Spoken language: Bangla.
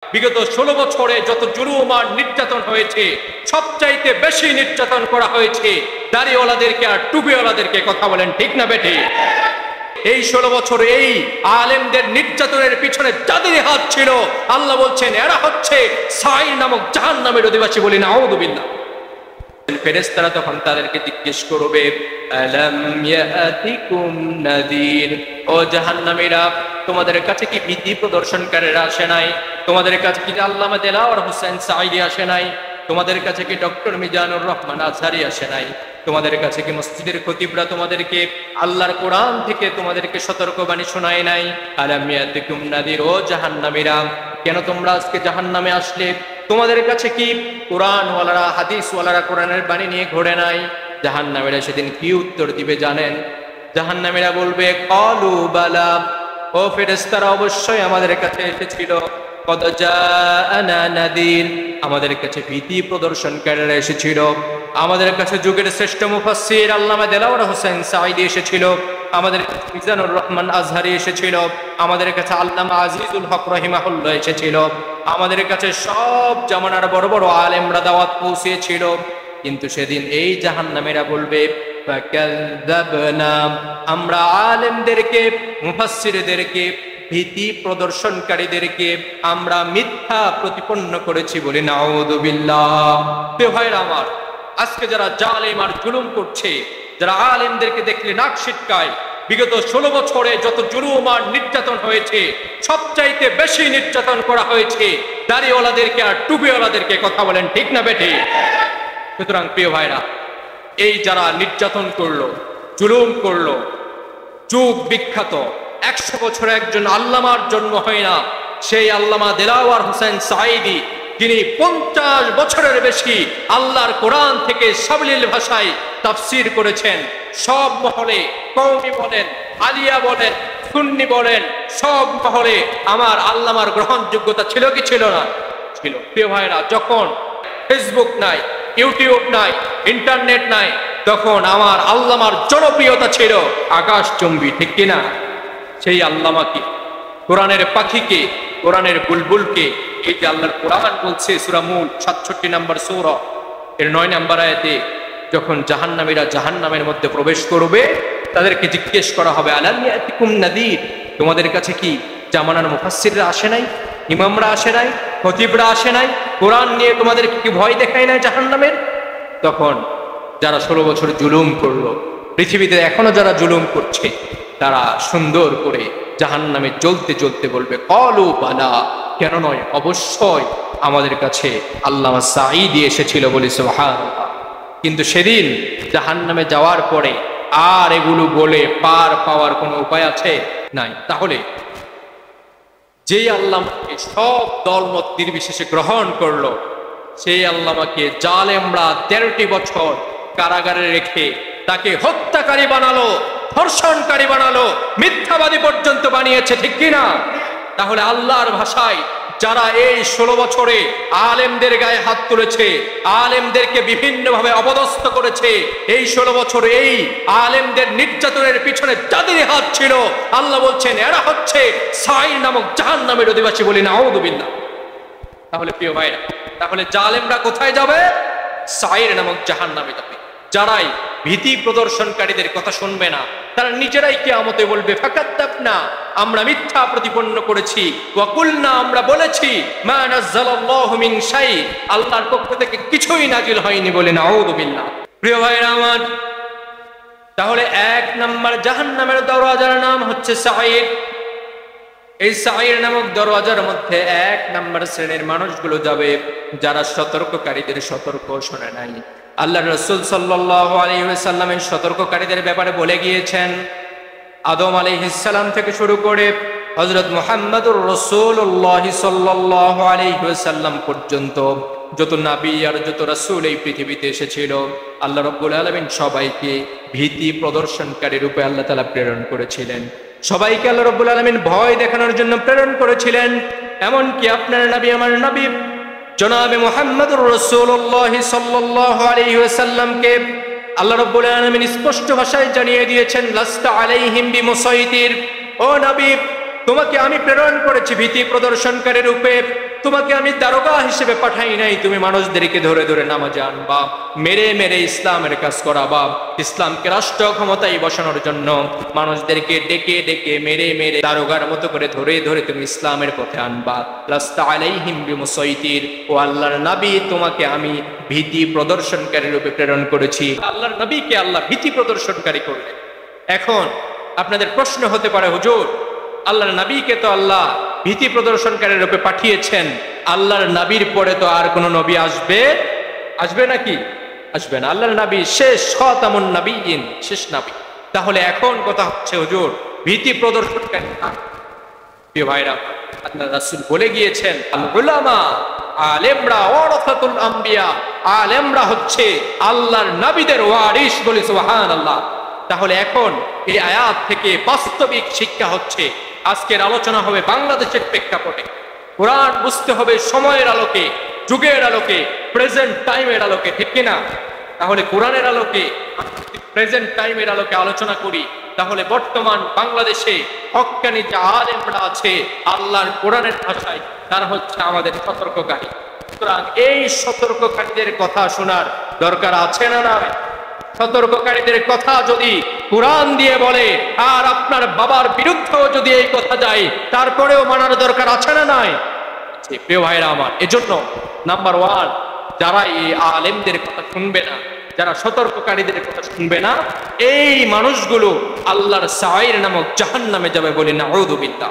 বিগত 16 বছরে যত জুলুম আর নির্যাতন হয়েছে, সবচাইতে বেশি নির্যাতন করা হয়েছে দাড়িওয়ালাদেরকে আর টুপিওয়ালাদেরকে। কথা বলেন ঠিক না বেঠি? এই 16 বছর এই আলেমদের নির্যাতনের পিছনে যাদের হাত ছিল, আল্লাহ বলছেন এরা হচ্ছে সাইর নামক জাহান্নামের অধিবাসী। বলি নাউযুবিল্লাহ। ফেরেশতারা তখন তাদেরকে জিজ্ঞেস করবে, আলাম ইয়াতিকুম নাযীর, ও জাহান্নামীরা, তোমাদের কাছে কি ভীতি প্রদর্শনকারীরা আসে নাই? তোমাদের কাছে কি আল্লামা দেলাওয়ার হোসেন সাঈদী আসে নাই? তোমাদের কাছে কি ডক্টর মিজানুর রহমান আজহারী আসে নাই? তোমাদের কাছে কি মসজিদের খতিবরা তোমাদেরকে আল্লাহর কোরআন থেকে তোমাদেরকে সতর্কবাণী শোনায় নাই? আলাম ইয়াতিকুম নাযীর, ও জাহান্নামীরা, কেন তোমরা আজকে জাহান্নামে আসলে? তোমাদের কাছে কি কোরআনওয়ালারা, হাদিসওয়ালারা কোরআনের বাণী নিয়ে ঘোরে নাই? জাহান্নামীরা সেদিন কি উত্তর দিবে জানেন? জাহান্নামীরা বলবে, ক্বালু বালা, ও ফেরেশতারা, অবশ্যই আমাদের কাছে এসেছিল। কদ জাআনা নাযীর, আমাদের কাছে ভীতি প্রদর্শনকারীরা এসেছিল। আমাদের কাছে যুগের শ্রেষ্ঠ মুফাসসির আল্লামা দেলাওয়ার হোসেন সাঈদী এসেছিল। আমাদের কাছে মিজানুর রহমান আজহারী এসেছিল। আমাদের কাছে আল্লামা আজিজুল হক রাহিমাহুল্লাহ এসেছিল। আমাদের কাছে সব জামানার বড় বড় আলেমরা দাওয়াত পৌঁছেছিল। কিন্তু সেদিন এই জাহান্নামীরা বলবে, ফাকাযযাবনা, আমরা আলেমদেরকে, মুফাসসিরদেরকে, ভীতি প্রদর্শনকারীদেরকে আমরা মিথ্যা প্রতিপন্ন করেছি। বলি নাউযুবিল্লাহ। প্রিয় ভাইরা আমার, আজকে যারা জালেম আর জুলুম করছে, যারা আলেমদেরকে দেখলে নাক সিটকায়, বিগত 16 বছরে যত জুলুম আর নির্যাতন হয়েছে, সবচাইতে বেশি নির্যাতন করা হয়েছে দাড়িওয়ালাদেরকে আর টুপিওয়ালাদেরকে। কথা বলেন ঠিক না বেঠি? সুতরাং প্রিয় ভাইরা, এই যারা নির্যাতন করলো, জুলুম করলো, যুগ বিখ্যাত 100 বছরে একজন আল্লামার জন্ম হয় না, সেই আল্লামা দেলাওয়ার হোসেন সাঈদী, যিনি 50 বছরের বেশি আল্লাহর কোরআন থেকে সাবলীল ভাষায় তাফসীর করেছেন। সব মহলে, কওমি বলেন, আলিয়া বলেন, সুন্নি বলেন, সব মহলে আমার আল্লামার গ্রহণযোগ্যতা ছিল কি ছিল না? ছিল। প্রিয় ভাইরা, যখন ফেসবুক নাই, ইউটিউব নাই, ইন্টারনেট নাই, তখন আমার আল্লামার জনপ্রিয়তা ছিল আকাশচুম্বী। ঠিক কিনা? সেই আল্লামাকে, কোরআনের পাখিকে, কোরআনের বুলবুলকে, এই যে আল্লাহর কোরআন বলছে সূরা মূল 67 নম্বর সূরা এর 9 নম্বর আয়াতে, যখন জাহান্নামীরা জাহান্নামের মধ্যে প্রবেশ করবে, তাদেরকে জিজ্ঞেস করা হবে, আলাম ইয়াতিকুম নাযীর, তোমাদের কাছে কি জামানার মুফাসসিররা আসে নাই? ইমামরা আসে নাই? খতিবরা আসে নাই? কোরআন নিয়ে তোমাদেরকে কি ভয় দেখায় না জাহান্নামের? তখন যারা 16 বছর জুলুম করলো, পৃথিবীতে এখনো যারা জুলুম করছে, তারা সুন্দর করে জাহান্নামে জ্বলতে জ্বলতে বলবে, ক্বালু বালা, কেন নয়, অবশ্যই আমাদের কাছে আল্লামা সাঈদী এসেছিল। বলি সুবহানাল্লাহ। কিন্তু সেদিন জাহান্নামে যাওয়ার পরে আর এগুলো বলে পার পাওয়ার কোনো উপায় আছে? নাই। তাহলে যেই আল্লামাকে সব দলমত নির্বিশেষে গ্রহণ করলো, সেই আল্লামাকে জালেমরা 13টি বছর কারাগারে রেখে তাকে হত্যাকারী বানালো, ধর্ষণকারী বানালো, মিথ্যাবাদী পর্যন্ত বানিয়েছে। ঠিক কিনা? তাহলে আল্লাহর ভাষায় যারা এই 16 বছরে আলেমদের গায়ে হাত তুলেছে, আলেমদেরকে বিভিন্নভাবে অপদস্থ করেছে, এই 16 বছর এই আলেমদের নির্যাতনের পিছনে যাদের হাত ছিল, আল্লাহ বলছেন এরা হচ্ছে সাইর নামক জাহান্নামের অধিবাসী। বলি নাউযুবিল্লাহ। তাহলে প্রিয় ভাইরা, তাহলে জালেমরা কোথায় যাবে? সাইর নামক জাহান্নামে যাবে। যারাই ভীতি প্রদর্শনকারীদের কথা শুনবে না, তারা নিজেরাই কিয়ামতে বলবে, ফাকাদ্দাবনা, আমরা মিথ্যা প্রতিপন্ন করেছি, ওয়া কুলনা, আমরা বলেছি, মা নাযালাল্লাহু মিন শাই, আল্লাহর পক্ষ থেকে কিছুই নাজিল হয়নি। বলে নাউযুবিল্লাহ। প্রিয় ভাইরা আমার, তাহলে 1 নম্বর জাহান্নামের দরওয়াজার নাম হচ্ছে সাইর। এই সাইর নামক দরওয়াজার মধ্যে 1 নম্বর শ্রেণীর মানুষগুলো যাবে যারা সতর্ককারীদের সতর্ক শোনে নাই। আল্লাহ রাসূল সাল্লাল্লাহু আলাইহি ওয়াসাল্লামের সতর্ককারীদের ব্যাপারে বলে গিয়েছেন, আদম আলাইহিস সালাম থেকে শুরু করে হযরত মুহাম্মদুর রাসূলুল্লাহ সাল্লাল্লাহু আলাইহি ওয়াসাল্লাম পর্যন্ত যত নবী আর যত রাসূল এই পৃথিবীতে এসেছিল, আল্লাহ রাব্বুল আলামিন সবাইকে ভীতি প্রদর্শনকারী রূপে আল্লাহ তাআলা প্রেরণ করেছিলেন। সবাইকে আল্লাহ রাব্বুল আলামিন ভয় দেখানোর জন্য প্রেরণ করেছিলেন। এমনকি আপনার নবী, আমার নবী জনাবে মুহাম্মদুর রাসূলুল্লাহ সাল্লাল্লাহু আলাইহি ওয়াসাল্লামকে আল্লাহ রাব্বুল আলামিন স্পষ্ট ভাষায় জানিয়ে দিয়েছেন, লাস্তা আলাইহিম বিমুসাইতির, ও নবী, তোমাকে আমি প্রেরণ করেছি ভীতি প্রদর্শনকারী রূপে, তোমাকে আমি দারোগা হিসেবে পাঠাই নাই তুমি মানুষদেরকে ধরে ধরে নামাজে আনবা, মেরে মেরে ইসলামের কাজ করাবা, ইসলামকে রাষ্ট্র ক্ষমতায় বসানোর জন্য মানুষদেরকে ডেকে ডেকে মেরে মেরে দারোগার মতো করে ধরে ধরে তুমি ইসলামের পথে আনবা। লাস্তা আলাইহিম বিমুসাইতির, ও আল্লাহর নবী তোমাকে আমি ভীতি প্রদর্শনকারী রূপে প্রেরণ করেছি। আল্লাহর নবীকে আল্লাহ ভীতি প্রদর্শনকারী করলেন। এখন আপনাদের প্রশ্ন হতে পারে, হুজুর আল্লাহর নবীকে তো আল্লাহ ভীতি প্রদর্শনকারী রূপে পাঠিয়েছেন, আল্লাহর নবীর পরে তো আর কোন নবী আসবে নাকি? আসবে না। আল্লাহর নবী শেষ, খাতামুন নবিয়্যিন, শেষ নবী। তাহলে এখন কথা হচ্ছে, হুজুর ভীতি প্রদর্শনকারী প্রিয় ভাইরা, আল্লাহ রাসূল বলে গিয়েছেন, আল উলামা, আলেমরা ওয়ারাসাতুল আম্বিয়া, আলেমরা হচ্ছে আল্লাহর নবীদের ওয়ারিস। বলি সুবহানাল্লাহ। তাহলে এখন এই আয়াত থেকে বাস্তবিক শিক্ষা হচ্ছে, আজকের আলোচনা হবে বাংলাদেশের প্রেক্ষাপটে, কোরআন বুঝতে হবে সময়ের আলোকে, যুগের আলোকে, প্রেজেন্ট টাইমের আলোকে, ঠিক কিনা? তাহলে কোরআনের আলোকে, প্রেজেন্ট টাইমের আলোকে আলোচনা করি, তাহলে বর্তমান বাংলাদেশে হক্কানি যে আলেমরা আছে আল্লাহর কোরআনের ভাষায়, তারা হচ্ছে আমাদের সতর্ককারী। সুতরাং এই সতর্ককারীদের কথা শোনার দরকার আছে না না? সতর্ককারীদের কথা যদি কোরআন দিয়ে বলে আর আপনার বাবার বিরুদ্ধেও যদি এই কথা যায়, তারপরেও মানার দরকার আছে না নাই? প্রিয় ভাইরা আমার, এজন্য নাম্বার 1, যারা এই আলেমদের কথা শুনবে না, যারা সতর্ককারীদের কথা শুনবে না, এই মানুষগুলো আল্লাহর সাইর নামক জাহান্নামে যাবে বলে নাউযু বিল্লাহ।